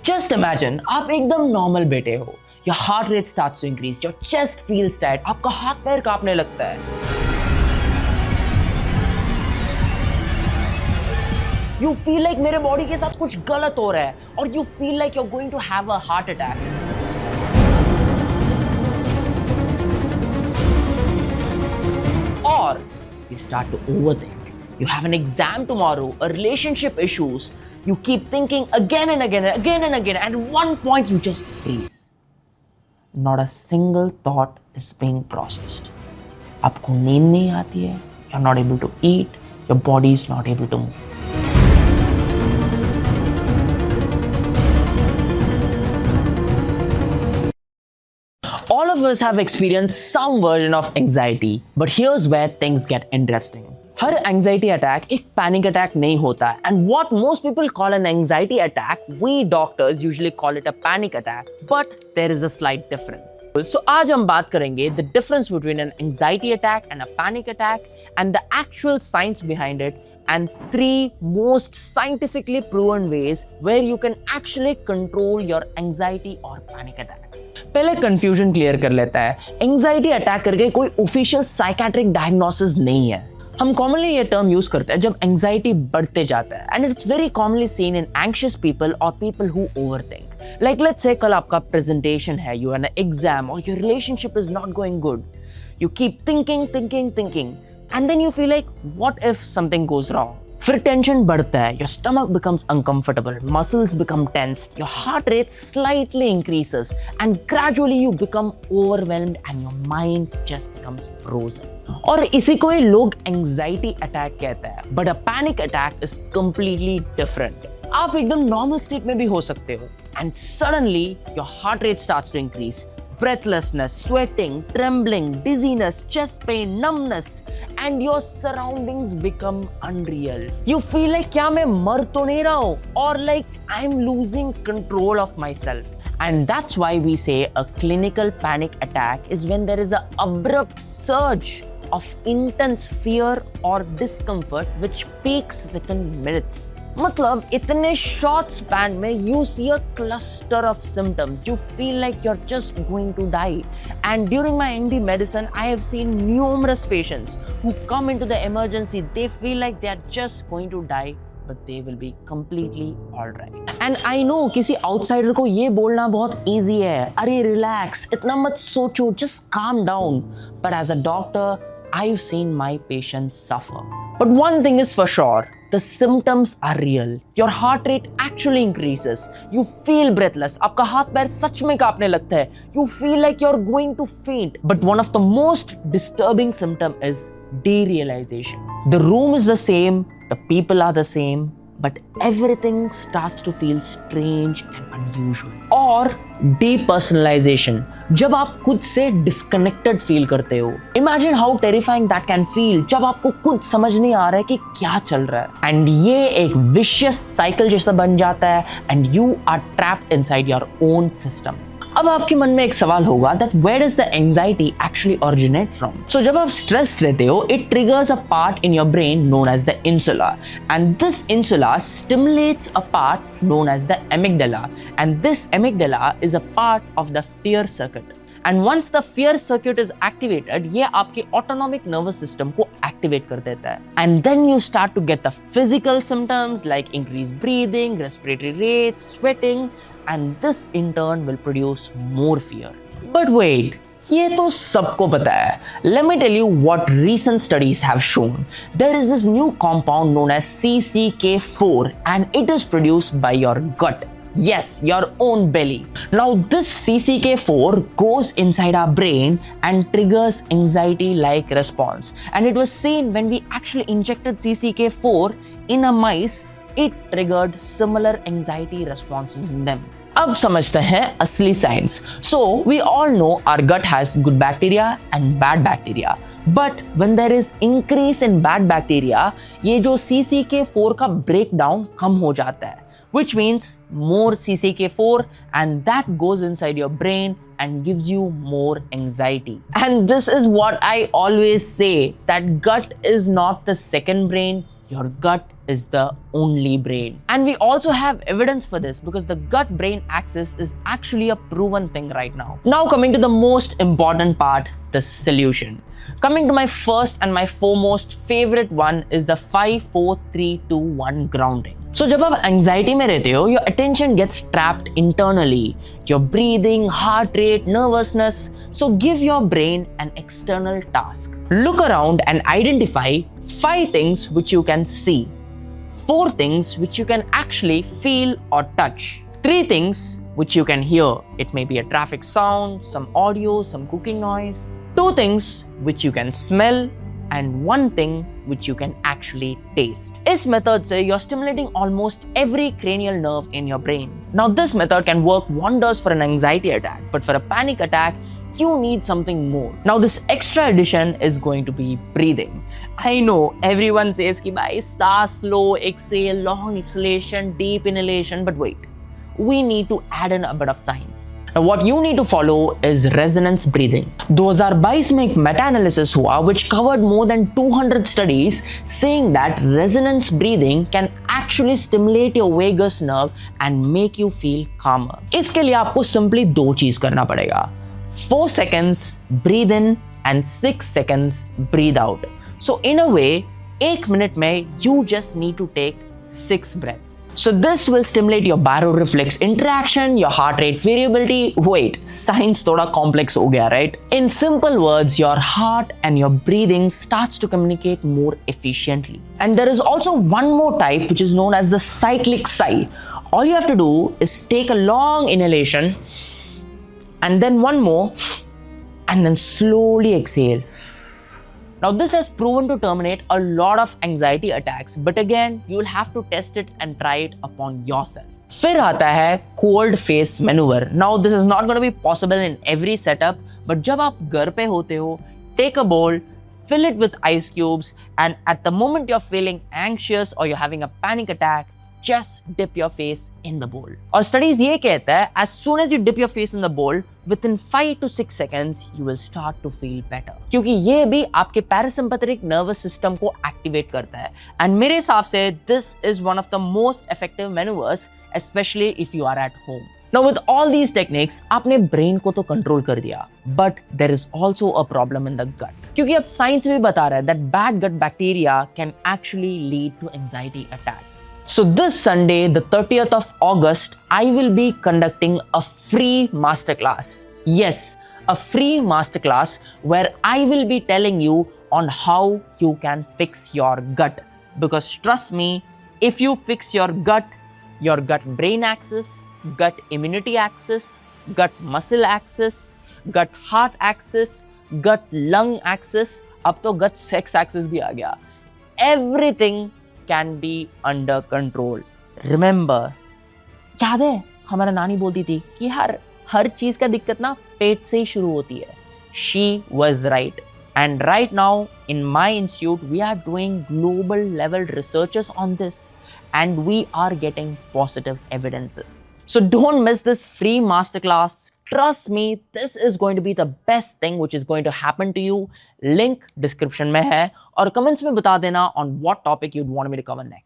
Just imagine, आप एकदम normal बैठे हो, your heart rate starts to increase, your chest feels tight, आपका हाथ पैर कांपने लगता है. You feel like मेरे बॉडी के साथ कुछ गलत हो रहा है, और you feel like you're going to have a heart attack. Or you start to overthink. You have an exam tomorrow, a relationship issues. You keep thinking again and again and again and again. At one point, you just freeze. Not a single thought is being processed. आपको नींद नहीं आती है. You're not able to eat. Your body is not able to move. All of us have experienced some version of anxiety, but here's where things get interesting. Her anxiety attack एक panic attack नहीं होता है, and what most people call an anxiety attack, we doctors usually call it a panic attack, but there is a slight difference. So आज हम बात करेंगे the difference between an anxiety attack and a panic attack and the actual science behind it and 3 most scientifically proven ways where you can actually control your anxiety or panic attacks. पहले confusion clear कर लेता है. Anxiety attack करके कोई official psychiatric diagnosis नहीं है. हम commonly ये टर्म यूज करते हैं जब एंजाइटी बढ़ते जाता है, and it's very commonly seen in anxious people और people who overthink. Like let's say कल आपका प्रेजेंटेशन है, यू हैव एन एग्जाम और your relationship is not going good. You keep thinking and then you feel like what if something goes wrong. फिर tension बढ़ता है, your stomach becomes uncomfortable, muscles become tensed, your heart rate slightly increases and gradually you become overwhelmed and your mind just becomes frozen. और इसी को ही लोग anxiety attack कहता है, but a panic attack is completely different. आप एकदम normal state में भी हो सकते हो and suddenly your heart rate starts to increase, breathlessness, sweating, trembling, dizziness, chest pain, numbness, and your surroundings become unreal. You feel like क्या मैं मर तो नहीं रहा हूँ, or like I'm losing control of myself. And that's why we say a clinical panic attack is when there is an abrupt surge of intense fear or discomfort which peaks within minutes. मतलब इतने short span में you see a cluster of symptoms. You feel like you're just going to die. And during my MD medicine, I have seen numerous patients who come into the emergency. They feel like they are just going to die, but they will be completely all right. And I know किसी outsider को ये बोलना बहुत easy है. अरे relax, इतना मत सोचो, just calm down. But as a doctor, I've seen my patients suffer. But one thing is for sure. The symptoms are real. Your heart rate actually increases. You feel breathless. आपका हाथ पैर सच में कांपने लगता है. You feel like you're going to faint. But one of the most disturbing symptoms is derealization. The room is the same, the people are the same, but everything starts to feel strange and unusual. और depersonalization, जब आप खुद से disconnected feel करते हो. Imagine how terrifying that can feel जब आपको खुद समझ नहीं आ रहा है कि क्या चल रहा है. And ये एक vicious cycle जैसा बन जाता है and you are trapped inside your own system. अब आपके मन में एक सवाल होगा that where does the anxiety actually originate from? So जब आप stressed रहते हो, it triggers a part in your brain known as the insula, and this insula stimulates a part known as the amygdala, and this amygdala is a part of the fear circuit. And once the fear circuit is activated, ये आपके autonomic nervous system को activate कर देता है. And then you start to get the physical symptoms like increased breathing, respiratory rates, sweating, and this in turn will produce more fear. But wait, ये तो सबको पता है. Let me tell you what recent studies have shown. There is this new compound known as CCK4 and it is produced by your gut. Yes, your own belly. Now this CCK4 goes inside our brain and triggers anxiety-like response. And it was seen when we actually injected CCK4 in a mice, it triggered similar anxiety responses in them. अब समझते हैं असली science. So we all know our gut has good bacteria and bad bacteria. But when there is increase in bad bacteria, ये जो CCK4 का breakdown कम हो जाता है. Which means more CCK4 and that goes inside your brain and gives you more anxiety. And this is what I always say, that gut is not the second brain, your gut is the only brain. And we also have evidence for this because the gut-brain axis is actually a proven thing right now. Now coming to the most important part, the solution. Coming to my first and my foremost favorite one is the 5, 4, 3, 2, 1 grounding. So जब आप anxiety में रहते हो, your attention gets trapped internally. Your breathing, heart rate, nervousness. So give your brain an external task. Look around and identify 5 things which you can see, 4 things which you can actually feel or touch, 3 things which you can hear. It may be a traffic sound, some audio, some cooking noise, 2 things which you can smell, and 1 thing which you can actually taste. This method say you're stimulating almost every cranial nerve in your brain. Now this method can work wonders for an anxiety attack, but for a panic attack, you need something more. Now this extra addition is going to be breathing. I know everyone says ki bhai saas lo, exhale, long exhalation, deep inhalation, but wait. We need to add in a bit of science. Now what you need to follow is resonance breathing. 2022 में एक meta-analysis हुआ which covered more than 200 studies saying that resonance breathing can actually stimulate your vagus nerve and make you feel calmer. इसके लिए आपको simply 2 चीज करना पड़ेगा. 4 seconds breathe in and 6 seconds breathe out. So in a way, 1 minute में you just need to take 6 breaths. So this will stimulate your baroreflex interaction, your heart rate variability. Wait, science thoda complex ho gaya, right? In simple words, your heart and your breathing starts to communicate more efficiently. And there is also one more type which is known as the cyclic sigh. All you have to do is take a long inhalation and then one more and then slowly exhale. Now this has proven to terminate a lot of anxiety attacks, but again, you will have to test it and try it upon yourself. फिर आता है cold face maneuver. Now this is not going to be possible in every setup, but जब आप घर पे होते हो, take a bowl, fill it with ice cubes, and at the moment you're feeling anxious or you're having a panic attack, just dip your face in the bowl. और studies ये कहता है, as soon as you dip your face in the bowl, within 5 to 6 seconds, you will start to feel better. क्योंकि ये भी आपके parasympathetic nervous system को activate करता है. And मेरे हिसाब से this is one of the most effective maneuvers, especially if you are at home. Now with all these techniques, आपने brain को तो control कर दिया, but there is also a problem in the gut. क्योंकि अब science भी बता रहा है that bad gut bacteria can actually lead to anxiety attacks. So this Sunday, the 30th of August, I will be conducting a free masterclass. Yes, a free masterclass where I will be telling you on how you can fix your gut. Because trust me, if you fix your gut brain axis, gut immunity axis, gut muscle axis, gut heart axis, gut lung axis, अब तो gut sex axis भी आ गया. Everything can be under control. Remember, याद है हमारा नानी बोलती थी कि हर चीज का दिक्कत ना पेट से ही शुरू होती है. She was right. And right now in my institute we are doing global level researches on this and we are getting positive evidences. So don't miss this free masterclass. Trust me, this is going to be the best thing which is going to happen to you. Link description में है और comments में बता देना on what topic you'd want me to cover next.